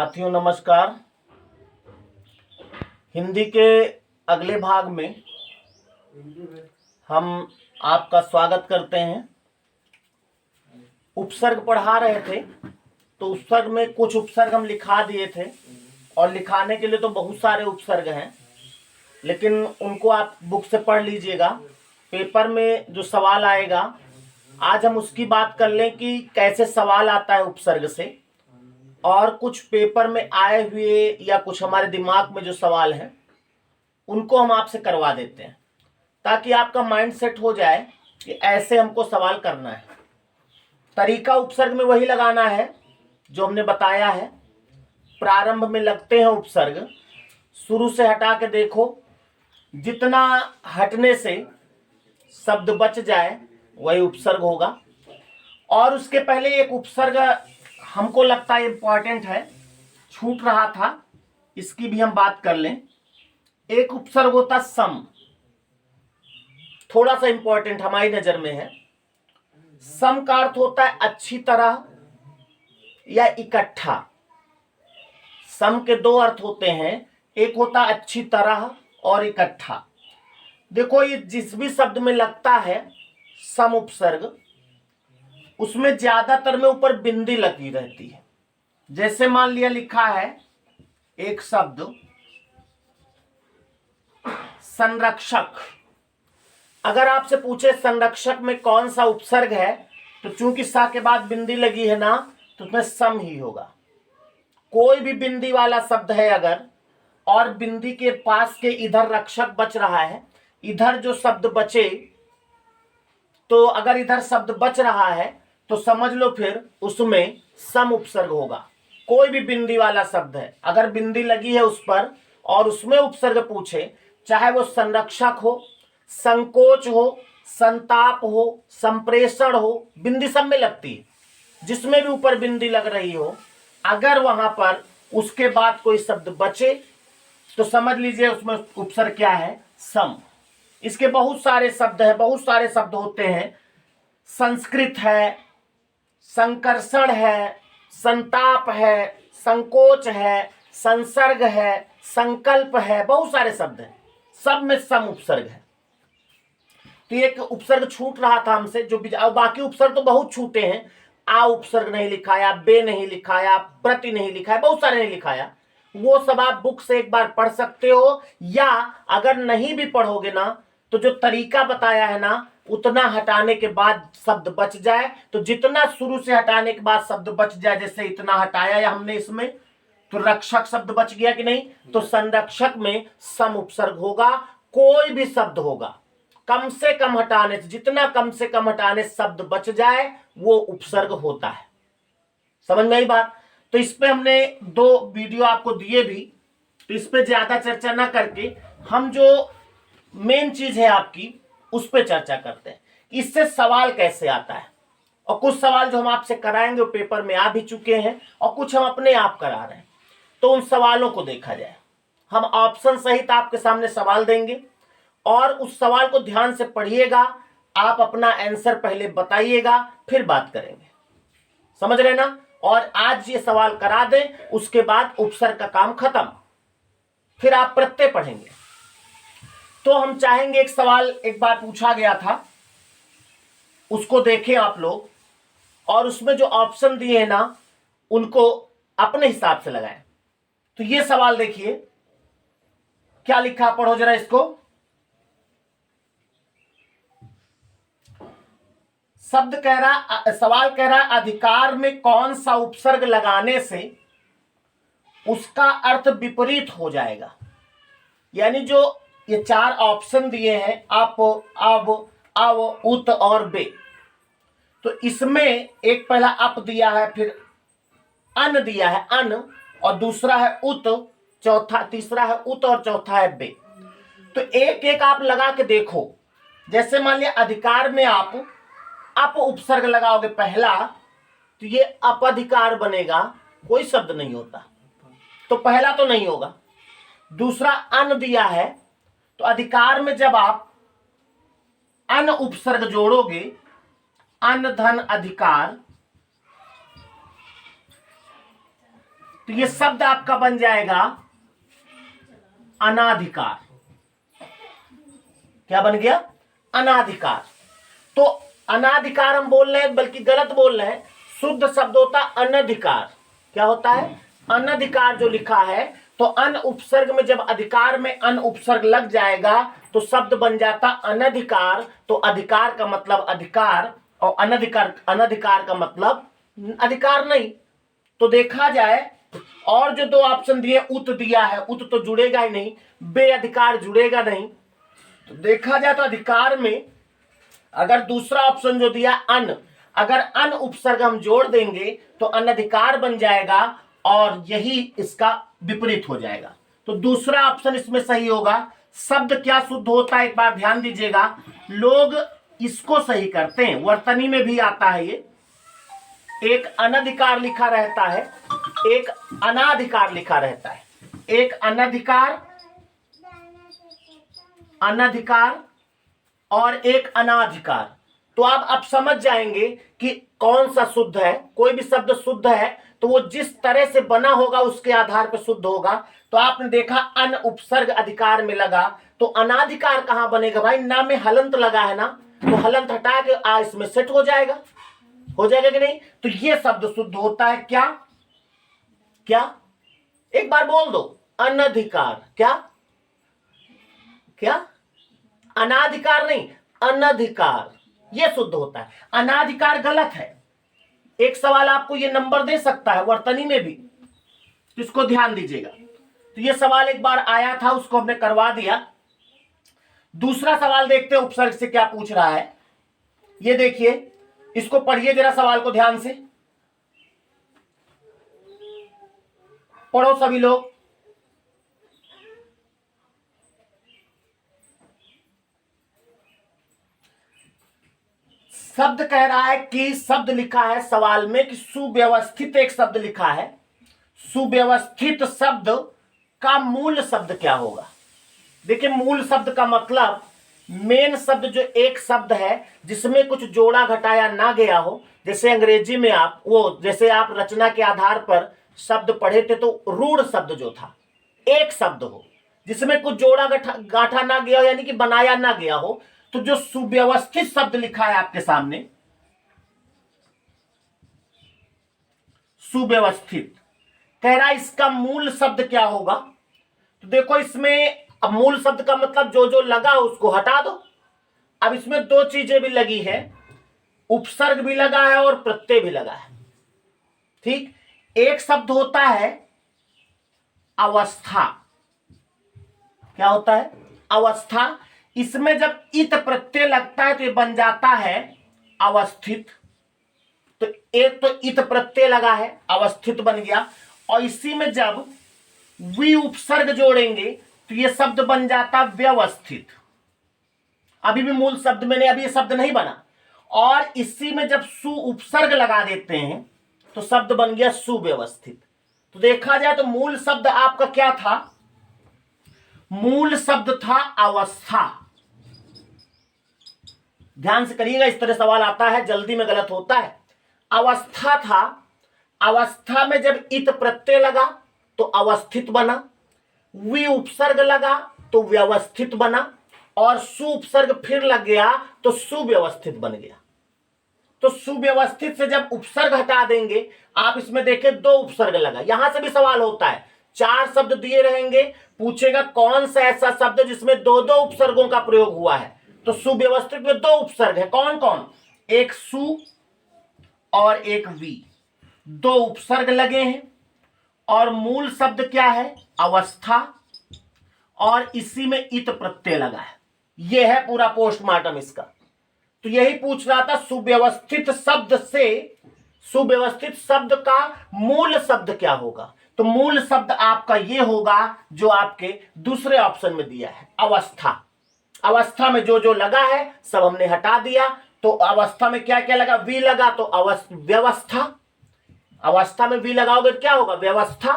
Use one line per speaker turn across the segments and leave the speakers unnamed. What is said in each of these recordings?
साथियों नमस्कार। हिंदी के अगले भाग में हम आपका स्वागत करते हैं। उपसर्ग पढ़ा रहे थे तो उपसर्ग में कुछ उपसर्ग हम लिखा दिए थे और लिखाने के लिए तो बहुत सारे उपसर्ग हैं, लेकिन उनको आप बुक से पढ़ लीजिएगा। पेपर में जो सवाल आएगा आज हम उसकी बात कर लें कि कैसे सवाल आता है उपसर्ग से, और कुछ पेपर में आए हुए या कुछ हमारे दिमाग में जो सवाल हैं उनको हम आपसे करवा देते हैं, ताकि आपका माइंड सेट हो जाए कि ऐसे हमको सवाल करना है। तरीका उपसर्ग में वही लगाना है जो हमने बताया है। प्रारंभ में लगते हैं उपसर्ग, शुरू से हटा के देखो, जितना हटने से शब्द बच जाए वही उपसर्ग होगा। और उसके पहले एक उपसर्ग हमको लगता है इंपॉर्टेंट है, छूट रहा था, इसकी भी हम बात कर लें। एक उपसर्ग होता सम, थोड़ा सा इंपॉर्टेंट हमारी नजर में है। सम का अर्थ होता है अच्छी तरह या इकट्ठा। सम के दो अर्थ होते हैं, एक होता है अच्छी तरह और इकट्ठा। देखो ये जिस भी शब्द में लगता है सम उपसर्ग, उसमें ज्यादातर में ऊपर बिंदी लगी रहती है। जैसे मान लिया लिखा है एक शब्द संरक्षक, अगर आपसे पूछे संरक्षक में कौन सा उपसर्ग है, तो चूंकि सा के बाद बिंदी लगी है ना, तो उसमें सम ही होगा। कोई भी बिंदी वाला शब्द है अगर, और बिंदी के पास के इधर रक्षक बच रहा है, इधर जो शब्द बचे, तो अगर इधर शब्द बच रहा है तो समझ लो फिर उसमें सम उपसर्ग होगा। कोई भी बिंदी वाला शब्द है, अगर बिंदी लगी है उस पर और उसमें उपसर्ग पूछे, चाहे वो संरक्षक हो, संकोच हो, संताप हो, संप्रेषण हो, बिंदी सब में लगती है। जिसमें भी ऊपर बिंदी लग रही हो, अगर वहां पर उसके बाद कोई शब्द बचे तो समझ लीजिए उसमें उपसर्ग क्या है, सम। इसके बहुत सारे शब्द हैं, बहुत सारे शब्द होते हैं। संस्कृत है, संकर्षण है, संताप है, संकोच है, संसर्ग है, संकल्प है, बहुत सारे शब्द हैं, सब में सम उपसर्ग है। तो एक उपसर्ग छूट रहा था हमसे, जो बाकी उपसर्ग तो बहुत छूटे हैं। आ उपसर्ग नहीं लिखाया, बे नहीं लिखाया, प्रति नहीं लिखाया, बहुत सारे नहीं लिखाया। वो सब आप बुक से एक बार पढ़ सकते हो, या अगर नहीं भी पढ़ोगे ना तो जो तरीका बताया है ना, उतना हटाने के बाद शब्द बच जाए, तो जितना शुरू से हटाने के बाद शब्द बच जाए, जैसे इतना हटाया या हमने इसमें, तो रक्षक शब्द बच गया कि नहीं, तो संरक्षक में सम उपसर्ग होगा। कोई भी शब्द होगा, कम से कम हटाने से, जितना कम से कम हटाने शब्द बच जाए वो उपसर्ग होता है। समझ में आई बात? तो इस पे हमने 2 वीडियो आपको दिए भी, तो इस पे ज्यादा चर्चा ना करके हम जो मेन चीज है आपकी उस पे चर्चा करते हैं। इससे सवाल कैसे आता है, और कुछ सवाल जो हम आपसे कराएंगे वो पेपर में आ भी चुके हैं, और कुछ हम अपने आप करा रहे हैं, तो उन सवालों को देखा जाए। हम ऑप्शन सहित आपके सामने सवाल देंगे और उस सवाल को ध्यान से पढ़िएगा। आप अपना आंसर पहले बताइएगा, फिर बात करेंगे। समझ रहे ना? और आज ये सवाल करा दें, उसके बाद उपसर्ग का काम खत्म, फिर आप प्रत्यय पढ़ेंगे। तो हम चाहेंगे, एक सवाल एक बार पूछा गया था, उसको देखें आप लोग, और उसमें जो ऑप्शन दिए हैं ना उनको अपने हिसाब से लगाएं। तो ये सवाल देखिए क्या लिखा, पढ़ो जरा इसको। शब्द कह रहा, सवाल कह रहा, अधिकार में कौन सा उपसर्ग लगाने से उसका अर्थ विपरीत हो जाएगा। यानी जो ये 4 ऑप्शन दिए हैं, अप, अब, अव, उत और बे, तो इसमें एक पहला अप दिया है, फिर अन दिया है, अन, और दूसरा है उत, चौथा, तीसरा है उत, और चौथा है बे। तो एक एक आप लगा के देखो। जैसे मान लिया अधिकार में आप अप उपसर्ग लगाओगे पहला, तो ये अपधिकार बनेगा, कोई शब्द नहीं होता, तो पहला तो नहीं होगा। दूसरा अन दिया है, तो अधिकार में जब आप अन उपसर्ग जोड़ोगे, अन धन अधिकार, तो ये शब्द आपका बन जाएगा अनाधिकार। क्या बन गया? अनाधिकार। तो अनाधिकार हम बोल रहे हैं, बल्कि गलत बोल रहे हैं, शुद्ध शब्द होता अनधिकार। क्या होता है? अनधिकार जो लिखा है, तो अन उपसर्ग में जब अधिकार में अन उपसर्ग लग जाएगा तो शब्द बन जाता अनधिकार। तो अधिकार का मतलब अधिकार और अनधिकार का मतलब अधिकार नहीं। तो देखा जाए, और जो दो ऑप्शन दिए, उत दिया है, उत तो जुड़ेगा ही नहीं, बेअधिकार जुड़ेगा नहीं। तो देखा जाए तो अधिकार में अगर दूसरा ऑप्शन जो दिया अन, अगर अन उपसर्ग हम जोड़ देंगे तो अनधिकार बन जाएगा और यही इसका विपरीत हो जाएगा। तो दूसरा ऑप्शन इसमें सही होगा। शब्द क्या शुद्ध होता है, एक बार ध्यान दीजिएगा। लोग इसको सही करते हैं, वर्तनी में भी आता है ये। एक अनधिकार लिखा रहता है, एक अनाधिकार लिखा रहता है। एक अनधिकार, अनधिकार और एक अनाधिकार। तो आप समझ जाएंगे कि कौन सा शुद्ध है। कोई भी शब्द शुद्ध है तो वो जिस तरह से बना होगा उसके आधार पर शुद्ध होगा। तो आपने देखा अन उपसर्ग अधिकार में लगा, तो अनाधिकार कहां बनेगा भाई? ना में हलंत लगा है ना, तो हलंत हटा के आ इसमें सेट हो जाएगा। हो जाएगा कि नहीं? तो ये शब्द शुद्ध होता है क्या? क्या? एक बार बोल दो, अनधिकार। क्या? क्या? अनाधिकार नहीं, अनधिकार, ये शुद्ध होता है। अनाधिकार गलत है। एक सवाल आपको ये नंबर दे सकता है वर्तनी में भी, इसको ध्यान दीजिएगा। तो ये सवाल एक बार आया था, उसको हमने करवा दिया। दूसरा सवाल देखते हैं उपसर्ग से क्या पूछ रहा है। ये देखिए, इसको पढ़िए जरा, सवाल को ध्यान से पढ़ो सभी लोग। शब्द कह रहा है कि शब्द लिखा है सवाल में कि सुव्यवस्थित, एक शब्द लिखा है। सुव्यवस्थित शब्द का मूल शब्द क्या होगा? देखिए, मूल शब्द का मतलब मेन शब्द जो एक शब्द है जिसमें कुछ जोड़ा घटाया ना गया हो। जैसे अंग्रेजी में आप जैसे आप रचना के आधार पर शब्द पढ़े थे, तो रूढ़ शब्द जो था एक शब्द हो जिसमें कुछ जोड़ा गांठा ना गया हो, यानी कि बनाया ना गया हो। तो जो सुव्यवस्थित शब्द लिखा है आपके सामने, सुव्यवस्थित, कह रहा है इसका मूल शब्द क्या होगा? तो देखो, इसमें अब मूल शब्द का मतलब जो जो लगा उसको हटा दो। अब इसमें दो चीजें भी लगी है, उपसर्ग भी लगा है और प्रत्यय भी लगा है। ठीक, एक शब्द होता है अवस्था। क्या होता है? अवस्था। इसमें जब इत प्रत्यय लगता है तो ये बन जाता है अवस्थित। तो एक तो इत प्रत्यय लगा है, अवस्थित बन गया। और इसी में जब वी उपसर्ग जोड़ेंगे तो ये शब्द बन जाता व्यवस्थित। अभी भी मूल शब्द में नहीं, अभी ये शब्द नहीं बना। और इसी में जब सु उपसर्ग लगा देते हैं तो शब्द बन गया सुव्यवस्थित। तो देखा जाए तो मूल शब्द आपका क्या था? मूल शब्द था अवस्था। ध्यान से करिएगा, इस तरह सवाल आता है, जल्दी में गलत होता है। अवस्था था, अवस्था में जब इत प्रत्यय लगा तो अवस्थित बना, वी उपसर्ग लगा तो व्यवस्थित बना, और सु उपसर्ग फिर लग गया तो सुव्यवस्थित बन गया। तो सुव्यवस्थित से जब उपसर्ग हटा देंगे, आप इसमें देखें दो उपसर्ग लगा। यहां से भी सवाल होता है, चार शब्द दिए रहेंगे, पूछेगा कौन सा ऐसा शब्द जिसमें दो दो उपसर्गों का प्रयोग हुआ है। तो सुव्यवस्थित में दो उपसर्ग है, कौन कौन? एक सु और एक वी, दो उपसर्ग लगे हैं। और मूल शब्द क्या है? अवस्था, और इसी में इत प्रत्यय लगा है। यह है पूरा पोस्टमार्टम इसका। तो यही पूछ रहा था, सुव्यवस्थित शब्द से, सुव्यवस्थित शब्द का मूल शब्द क्या होगा? तो मूल शब्द आपका ये होगा जो आपके दूसरे ऑप्शन में दिया है, अवस्था। अवस्था में जो जो लगा है सब हमने हटा दिया। तो अवस्था में क्या क्या लगा? वी लगा तो व्यवस्था। अवस्था में वी लगाओगे तो क्या होगा? व्यवस्था।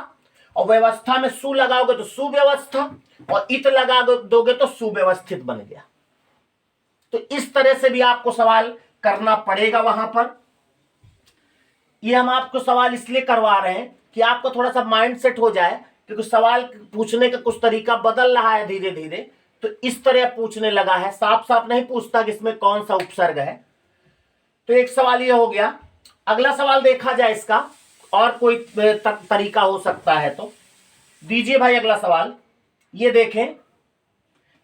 और व्यवस्था में सु लगाओगे तो सुव्यवस्था, और इत लगा दोगे तो सुव्यवस्थित बन गया। तो इस तरह से भी आपको सवाल करना पड़ेगा वहां पर। ये हम आपको सवाल इसलिए करवा रहे हैं कि आपका थोड़ा सा माइंड सेट हो जाए, क्योंकि सवाल पूछने का कुछ तरीका बदल रहा है धीरे धीरे, तो इस तरह पूछने लगा है, साफ साफ नहीं पूछता कि इसमें कौन सा उपसर्ग है। तो एक सवाल ये हो गया। अगला सवाल देखा जाए इसका, और कोई तरीका हो सकता है तो दीजिए भाई अगला सवाल। ये देखें,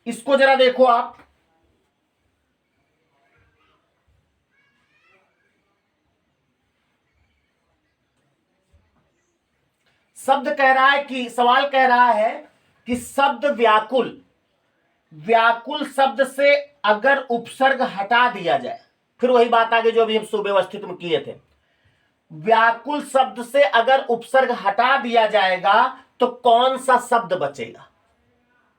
इसको जरा देखो आप। शब्द कह रहा है कि, सवाल कह रहा है कि शब्द व्याकुल, व्याकुल शब्द से अगर उपसर्ग हटा दिया जाए, फिर वही बात आगे जो अभी हम सुव्यवस्थित में किए थे, व्याकुल शब्द से अगर उपसर्ग हटा दिया जाएगा तो कौन सा शब्द बचेगा।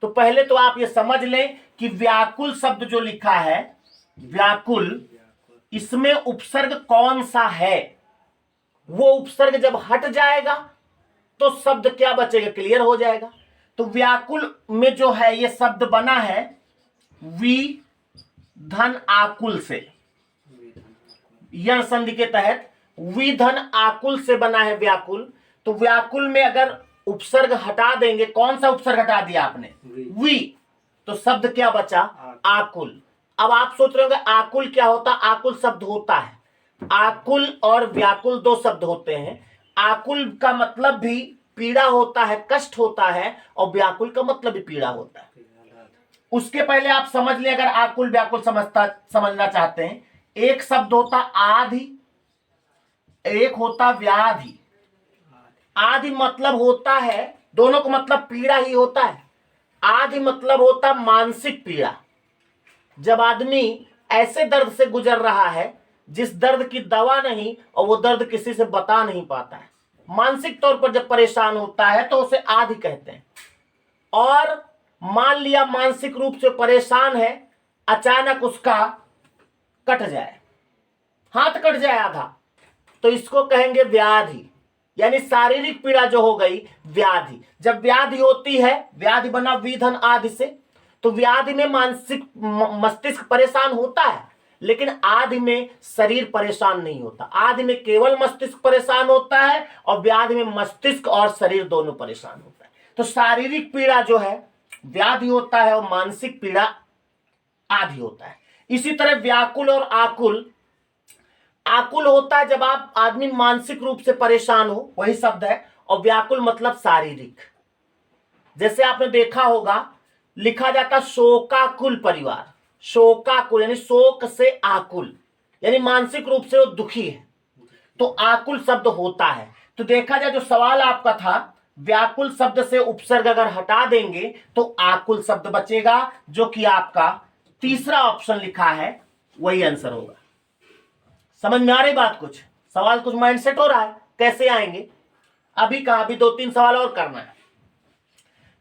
तो पहले तो आप ये समझ लें कि व्याकुल शब्द जो लिखा है, व्याकुल, इसमें उपसर्ग कौन सा है। वो उपसर्ग जब हट जाएगा तो शब्द क्या बचेगा, क्लियर हो जाएगा। तो व्याकुल में जो है ये शब्द बना है वी धन आकुल से, यण संधि के तहत वी धन आकुल से बना है व्याकुल। तो व्याकुल में अगर उपसर्ग हटा देंगे, कौन सा उपसर्ग हटा दिया आपने, वी, तो शब्द क्या बचा, आकुल। अब आप सोच रहे होंगे आकुल क्या होता, आकुल शब्द होता है, आकुल और व्याकुल दो शब्द होते हैं। आकुल का मतलब भी पीड़ा होता है, कष्ट होता है, और व्याकुल का मतलब भी पीड़ा होता है। उसके पहले आप समझ लें, अगर आकुल व्याकुल समझना चाहते हैं, एक शब्द होता आधि, एक होता व्याधि। आधि मतलब होता है, दोनों का मतलब पीड़ा ही होता है। आधि मतलब होता मानसिक पीड़ा, जब आदमी ऐसे दर्द से गुजर रहा है जिस दर्द की दवा नहीं, और वो दर्द किसी से बता नहीं पाता है, मानसिक तौर पर जब परेशान होता है तो उसे आधि कहते हैं। और मान लिया मानसिक रूप से परेशान है, अचानक उसका कट जाए, हाथ कट जाए आधा, तो इसको कहेंगे व्याधि, यानी शारीरिक पीड़ा जो हो गई व्याधि। जब व्याधि होती है, व्याधि बना विधन आदि से, तो व्याधि में मानसिक मस्तिष्क परेशान होता है, लेकिन आदि में शरीर परेशान नहीं होता। आदि में केवल मस्तिष्क परेशान होता है, और व्याधि में मस्तिष्क और शरीर दोनों परेशान होता है। तो शारीरिक पीड़ा जो है व्याधि होता है, और मानसिक पीड़ा आदि होता है। इसी तरह व्याकुल और आकुल, आकुल होता है जब आप आदमी मानसिक रूप से परेशान हो, वही शब्द है, और व्याकुल मतलब शारीरिक। जैसे आपने देखा होगा लिखा जाता शोकाकुल परिवार, शोकाकुल यानी शोक से आकुल, यानी मानसिक रूप से वो दुखी है, तो आकुल शब्द होता है। तो देखा जाए जो सवाल आपका था, व्याकुल शब्द से उपसर्ग अगर हटा देंगे तो आकुल शब्द बचेगा, जो कि आपका तीसरा ऑप्शन लिखा है, वही आंसर होगा। समझ में आ रही बात, कुछ सवाल, कुछ माइंड सेट हो रहा है कैसे आएंगे। अभी कहा, अभी 2-3 सवाल और करना है।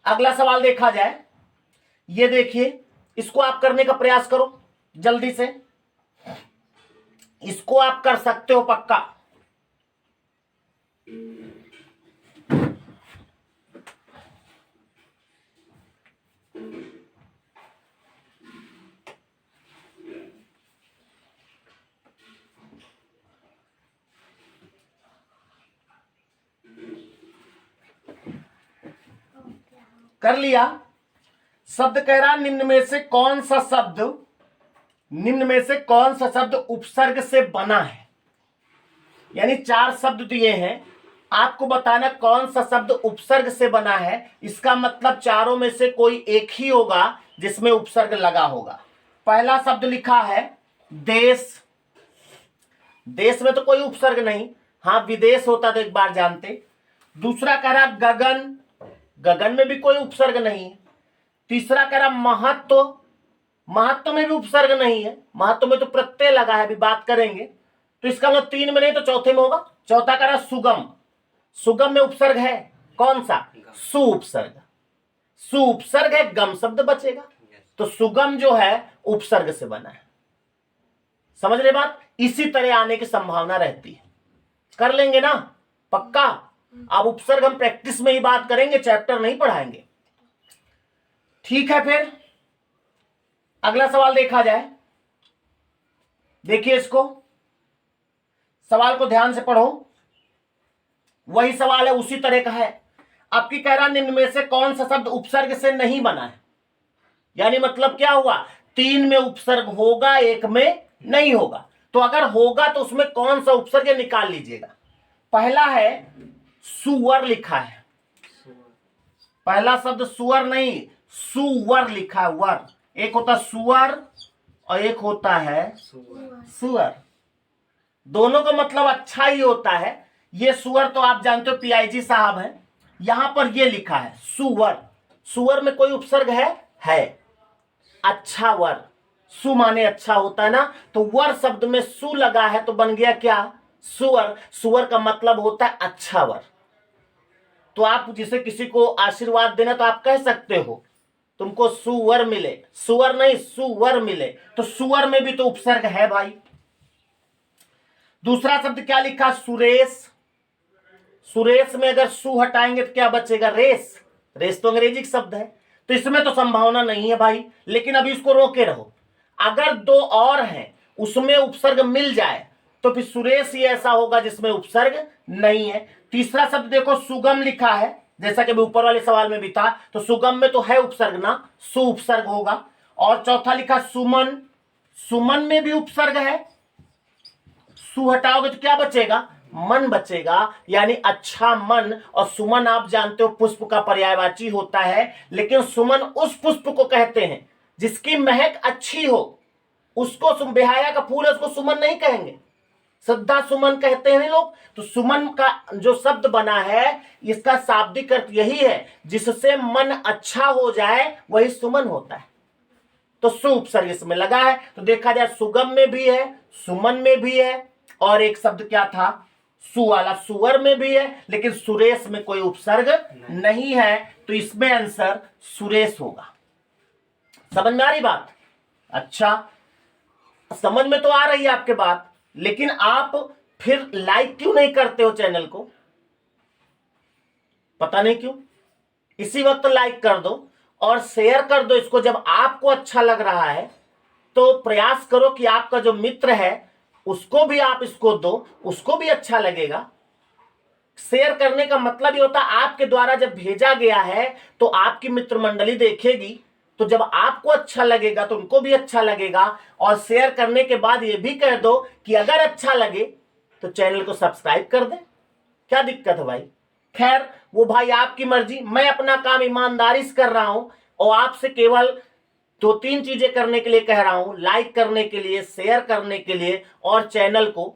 अगला सवाल देखा जाए, ये देखिए, इसको आप करने का प्रयास करो जल्दी से, इसको आप कर सकते हो पक्का। कर लिया। शब्द कह रहा निम्न में से कौन सा शब्द, निम्न में से कौन सा शब्द उपसर्ग से बना है। यानी 4 शब्द दिए हैं, आपको बताना कौन सा शब्द उपसर्ग से बना है। इसका मतलब चारों में से कोई एक ही होगा जिसमें उपसर्ग लगा होगा। पहला शब्द लिखा है देश, देश में तो कोई उपसर्ग नहीं, हाँ विदेश होता तो एक बार जानते। दूसरा कह रहा गगन, गगन में भी कोई उपसर्ग नहीं है। तीसरा कह रहा महत्व, महत्व में भी उपसर्ग नहीं है, महत्व में तो प्रत्यय लगा है, अभी बात करेंगे। तो इसका मतलब 3 में नहीं तो चौथे में होगा। चौथा कह रहा सुगम, सुगम में उपसर्ग है कौन सा, सु उपसर्ग, सु उपसर्ग है, गम शब्द बचेगा। तो सुगम जो है उपसर्ग से बना है। समझ रहे बात, इसी तरह आने की संभावना रहती है। कर लेंगे ना पक्का। अब उपसर्ग हम प्रैक्टिस में ही बात करेंगे, चैप्टर नहीं पढ़ाएंगे, ठीक है। फिर अगला सवाल देखा जाए, देखिए इसको, सवाल को ध्यान से पढ़ो। वही सवाल है, उसी तरह का है। अब की कह रहा निम्न में से कौन सा शब्द उपसर्ग से नहीं बना है, यानी मतलब क्या हुआ, 3 में उपसर्ग होगा, 1 में नहीं होगा। तो अगर होगा तो उसमें कौन सा उपसर्ग निकाल लीजिएगा। पहला है सुअर लिखा है, पहला शब्द सुअर नहीं, सुअर लिखा है, वर। एक होता सुअर और एक होता है सुअर। दोनों का मतलब अच्छा ही होता है। ये सुअर तो आप जानते हो पीआईजी साहब हैं, यहां पर ये लिखा है सुअर। सुअर में कोई उपसर्ग है अच्छा वर, सु माने अच्छा होता है ना, तो वर शब्द में सु लगा है तो बन गया क्या, सुअर। सुअर का मतलब होता है अच्छा वर। तो आप जिसे किसी को आशीर्वाद देना तो आप कह सकते हो तुमको सुअर मिले, सुअर नहीं सुअर मिले, तो सुअर में भी तो उपसर्ग है भाई। दूसरा शब्द क्या लिखा, सुरेश। सुरेश में अगर सु हटाएंगे तो क्या बचेगा, रेस। रेस तो अंग्रेजी शब्द है, तो इसमें तो संभावना नहीं है भाई, लेकिन अभी इसको रोके रहो। अगर 2 और हैं उसमें उपसर्ग मिल जाए तो फिर सुरेश ही ऐसा होगा जिसमें उपसर्ग नहीं है। तीसरा शब्द देखो सुगम लिखा है, जैसा कि ऊपर वाले सवाल में भी था, तो सुगम में तो है उपसर्ग ना, सु उपसर्ग होगा। और चौथा लिखा सुमन, सुमन में भी उपसर्ग है, सु हटाओगे तो क्या बचेगा, मन बचेगा, यानी अच्छा मन। और सुमन आप जानते हो पुष्प का पर्यायवाची होता है, लेकिन सुमन उस पुष्प को कहते हैं जिसकी महक अच्छी हो, उसको बेहाया का फूल है उसको सुमन नहीं कहेंगे, श्रद्धा सुमन कहते हैं लोग। तो सुमन का जो शब्द बना है इसका शाब्दिक अर्थ यही है जिससे मन अच्छा हो जाए, वही सुमन होता है। तो सु उपसर्ग इसमें लगा है, तो देखा जाए सुगम में भी है, सुमन में भी है, और एक शब्द क्या था सु वाला सुअर में भी है, लेकिन सुरेश में कोई उपसर्ग नहीं है, तो इसमें आंसर सुरेश होगा। समझ में आ रही बात? अच्छा, समझ में तो आ रही है आपके बात, लेकिन आप फिर लाइक क्यों नहीं करते हो चैनल को, पता नहीं क्यों। इसी वक्त लाइक कर दो और शेयर कर दो इसको। जब आपको अच्छा लग रहा है तो प्रयास करो कि आपका जो मित्र है उसको भी आप इसको दो, उसको भी अच्छा लगेगा। शेयर करने का मतलब ये होता है आपके द्वारा जब भेजा गया है तो आपकी मित्र मंडली देखेगी, तो जब आपको अच्छा लगेगा तो उनको भी अच्छा लगेगा। और शेयर करने के बाद ये भी कह दो कि अगर अच्छा लगे तो चैनल को सब्सक्राइब कर दे, क्या दिक्कत है भाई। खैर वो भाई आपकी मर्जी, मैं अपना काम ईमानदारी से कर रहा हूं और आपसे केवल 2-3 चीजें करने के लिए कह रहा हूं, लाइक करने के लिए, शेयर करने के लिए, और चैनल को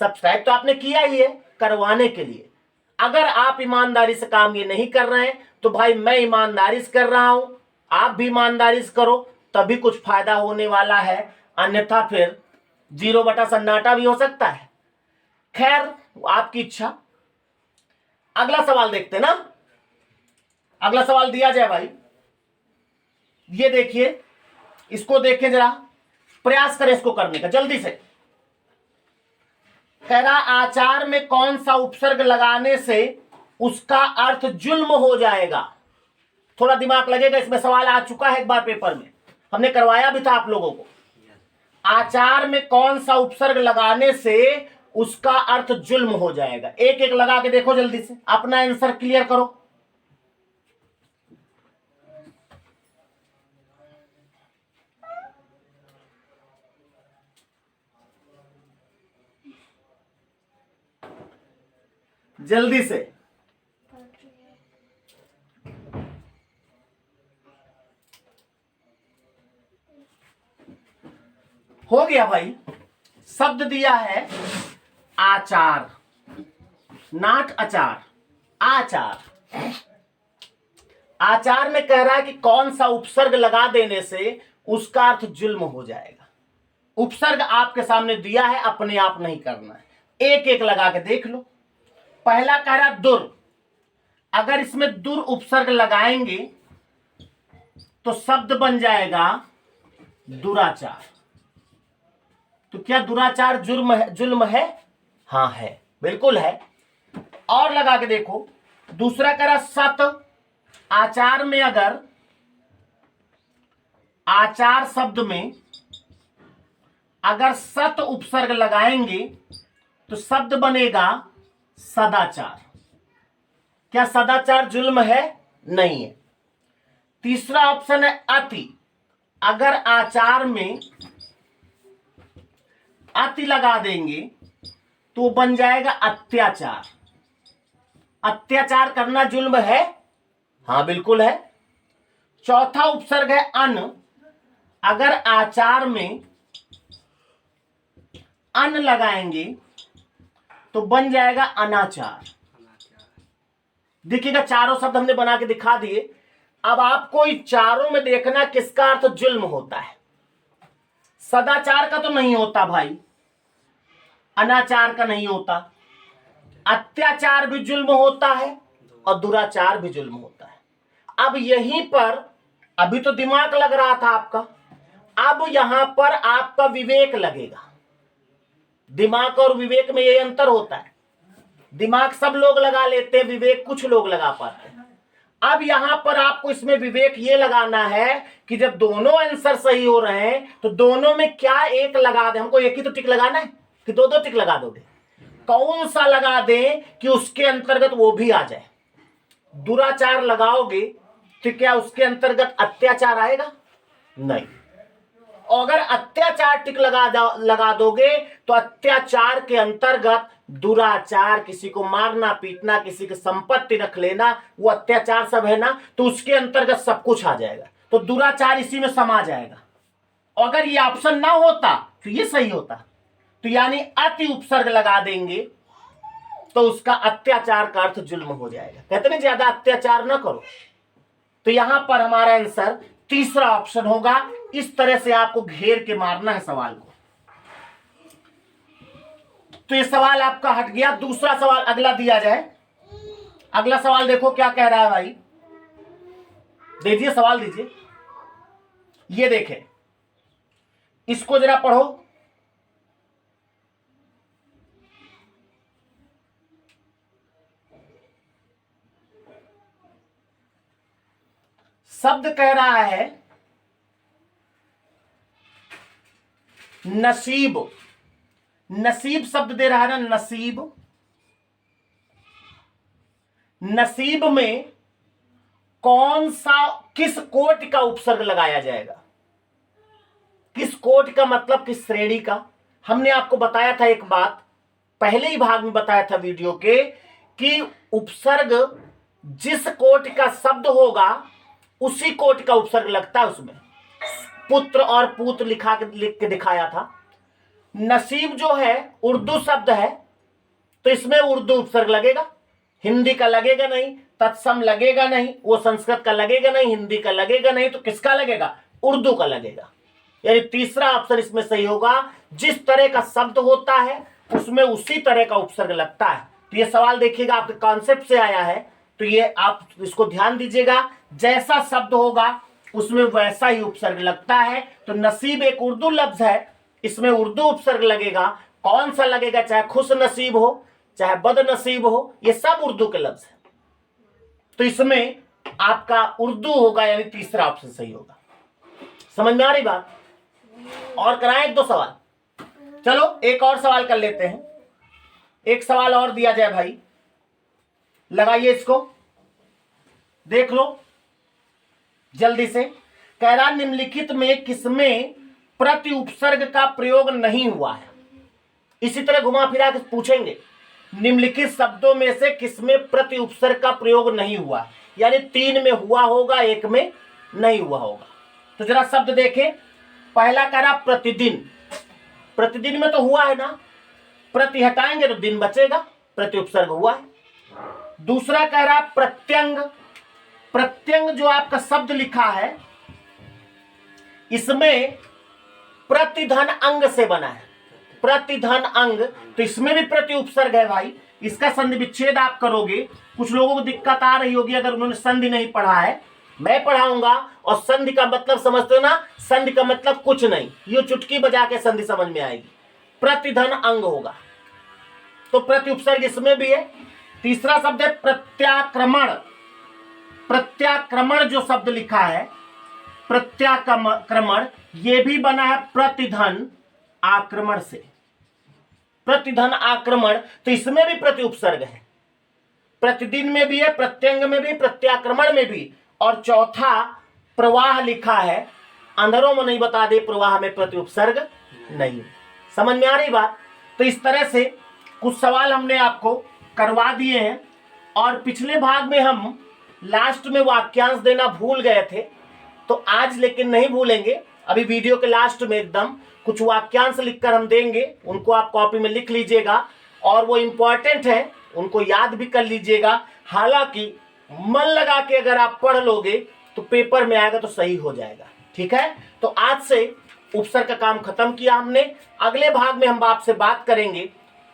सब्सक्राइब तो आपने किया ही है, करवाने के लिए। अगर आप ईमानदारी से काम ये नहीं कर रहे हैं तो भाई मैं ईमानदारी से कर रहा हूं, आप भी ईमानदारी से करो, तभी कुछ फायदा होने वाला है, अन्यथा फिर 0 बटा सन्नाटा भी हो सकता है। खैर आपकी इच्छा। अगला सवाल देखते ना, अगला सवाल दिया जाए भाई। ये देखिए, इसको देखें जरा, प्रयास करें इसको करने का जल्दी से। कह रहा आचार में कौन सा उपसर्ग लगाने से उसका अर्थ जुल्म हो जाएगा। थोड़ा दिमाग लगेगा, इसमें सवाल आ चुका है एक बार पेपर में, हमने करवाया भी था आप लोगों को। आचार में कौन सा उपसर्ग लगाने से उसका अर्थ जुल्म हो जाएगा। एक एक लगा के देखो जल्दी से, अपना आंसर क्लियर करो। जल्दी से। हो गया भाई। शब्द दिया है आचार, नाट अचार, आचार। आचार में कह रहा है कि कौन सा उपसर्ग लगा देने से उसका अर्थ जुल्म हो जाएगा। उपसर्ग आपके सामने दिया है, अपने आप नहीं करना है, एक एक लगा के देख लो। पहला कह रहा दुर, अगर इसमें दुर उपसर्ग लगाएंगे तो शब्द बन जाएगा दुराचार। तो क्या दुराचार जुर्म है, जुल्म है? हाँ है, बिल्कुल है। और लगा के देखो, दूसरा कह रहा सत, आचार में अगर आचार शब्द में अगर सत उपसर्ग लगाएंगे तो शब्द बनेगा सदाचार। क्या सदाचार जुल्म है? नहीं है। तीसरा ऑप्शन है अति। अगर आचार में अति लगा देंगे तो बन जाएगा अत्याचार। अत्याचार करना जुल्म है? हाँ बिल्कुल है। चौथा उपसर्ग है अन। अगर आचार में अन लगाएंगे तो बन जाएगा अनाचार। देखिएगा चारों शब्द हमने बना के दिखा दिए। अब आपको इन चारों में देखना किसका अर्थ जुल्म होता है। सदाचार का तो नहीं होता भाई, अनाचार का नहीं होता, अत्याचार भी जुल्म होता है और दुराचार भी जुल्म होता है। अब यहीं पर अभी तो दिमाग लग रहा था आपका, अब यहां पर आपका विवेक लगेगा। दिमाग और विवेक में ये अंतर होता है। दिमाग सब लोग लगा लेते हैं, विवेक कुछ लोग लगा पाते हैं। अब यहां पर आपको इसमें विवेक ये लगाना है कि जब दोनों आंसर सही हो रहे हैं तो दोनों में क्या एक लगा दे। हमको एक ही तो टिक लगाना है कि दो दो टिक लगा दोगे? कौन सा लगा दें कि उसके अंतर्गत वो भी आ जाए? दुराचार लगाओगे तो क्या उसके अंतर्गत अत्याचार आएगा? नहीं। अगर अत्याचार टिक लगा दोगे तो अत्याचार के अंतर्गत दुराचार, किसी को मारना पीटना, किसी की संपत्ति रख लेना, वो अत्याचार सब है ना, तो उसके अंतर्गत सब कुछ आ जाएगा। तो दुराचार इसी में समा जाएगा। अगर ये ऑप्शन ना होता तो ये सही होता। तो यानी अति उपसर्ग लगा देंगे तो उसका अत्याचार का अर्थ जुल्म हो जाएगा। कहते ना ज्यादा अत्याचार ना करो। तो यहां पर हमारा आंसर तीसरा ऑप्शन होगा। इस तरह से आपको घेर के मारना है सवाल को। तो ये सवाल आपका हट गया। दूसरा सवाल अगला दिया जाए। अगला सवाल देखो क्या कह रहा है भाई, दीजिए सवाल दीजिए। ये देखें, इसको जरा पढ़ो। शब्द कह रहा है नसीब। नसीब शब्द दे रहा है ना, नसीब। नसीब में कौन सा, किस कोटि का उपसर्ग लगाया जाएगा? किस कोटि का मतलब किस श्रेणी का? हमने आपको बताया था एक बात, पहले ही भाग में बताया था वीडियो के, कि उपसर्ग जिस कोटि का शब्द होगा उसी कोटि का उपसर्ग लगता है। उसमें पुत्र और पूत लिख के दिखाया था। नसीब जो है उर्दू शब्द है तो इसमें उर्दू उपसर्ग लगेगा, हिंदी का लगेगा नहीं, तत्सम लगेगा नहीं, वो संस्कृत का लगेगा नहीं, हिंदी का लगेगा नहीं, तो किसका लगेगा? उर्दू का लगेगा। यानी तीसरा ऑप्शन इसमें सही होगा। जिस तरह का शब्द होता है उसमें उसी तरह का उपसर्ग लगता है। तो ये सवाल देखिएगा आपके कॉन्सेप्ट से आया है, तो ये आप इसको ध्यान दीजिएगा। जैसा शब्द होगा उसमें वैसा ही उपसर्ग लगता है। तो नसीब एक उर्दू लफ्ज है, इसमें उर्दू उपसर्ग लगेगा। कौन सा लगेगा? चाहे खुश नसीब हो, चाहे बद नसीब हो, ये सब उर्दू के लफ्ज है। तो इसमें आपका उर्दू होगा, यानी तीसरा ऑप्शन सही होगा। समझ में आ रही बात? और कराएं एक दो सवाल। चलो एक और सवाल कर लेते हैं। एक सवाल और दिया जाए भाई, लगाइए इसको, देख लो जल्दी से। कह रहा निम्नलिखित में किसमें प्रति उपसर्ग का प्रयोग नहीं हुआ है? इसी तरह घुमा फिरा के पूछेंगे, निम्नलिखित शब्दों में से किसमें प्रति उपसर्ग का प्रयोग नहीं हुआ? यानी 3 में हुआ होगा, 1 में नहीं हुआ होगा। तो जरा शब्द देखें। पहला कह रहा प्रतिदिन। प्रतिदिन में तो हुआ है ना, प्रति हटाएंगे तो दिन बचेगा, प्रति उपसर्ग हुआ है। दूसरा कह रहा प्रत्यंग। प्रत्यंग जो आपका शब्द लिखा है इसमें प्रतिधन अंग से बना है, प्रतिधन अंग, तो इसमें भी प्रति उपसर्ग है भाई। इसका संधि विच्छेद आप करोगे। कुछ लोगों को दिक्कत आ रही होगी अगर उन्होंने संधि नहीं पढ़ा है, मैं पढ़ाऊंगा। और संधि का मतलब समझते हो ना, संधि का मतलब कुछ नहीं, ये चुटकी बजा के संधि समझ में आएगी। प्रतिधन अंग होगा, तो प्रति उपसर्ग इसमें भी है। तीसरा शब्द है प्रत्याक्रमण। प्रत्याक्रमण जो शब्द लिखा है, प्रत्याक्रमण, ये भी बना है प्रतिधन आक्रमण से। प्रतिधन आक्रमण, तो इसमें भी प्रति उपसर्ग है। प्रतिदिन में भी है, प्रत्यंग में भी, प्रत्याक्रमण में भी। और चौथा प्रवाह लिखा है, अंधरों में नहीं बता दे प्रवाह में प्रति उपसर्ग नहीं। समझ में आ रही बात? तो इस तरह से कुछ सवाल हमने आपको करवा दिए हैं। और पिछले भाग में हम लास्ट में वाक्यांश देना भूल गए थे, तो आज लेकिन नहीं भूलेंगे। अभी वीडियो के लास्ट में एकदम कुछ वाक्यांश लिखकर हम देंगे, उनको आप कॉपी में लिख लीजिएगा और वो इंपॉर्टेंट है, उनको याद भी कर लीजिएगा। हालांकि मन लगा के अगर आप पढ़ लोगे तो पेपर में आएगा तो सही हो जाएगा। ठीक है, तो आज से उपसर्ग का काम खत्म किया हमने। अगले भाग में हम आपसे बात करेंगे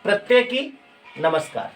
प्रत्यय की। नमस्कार।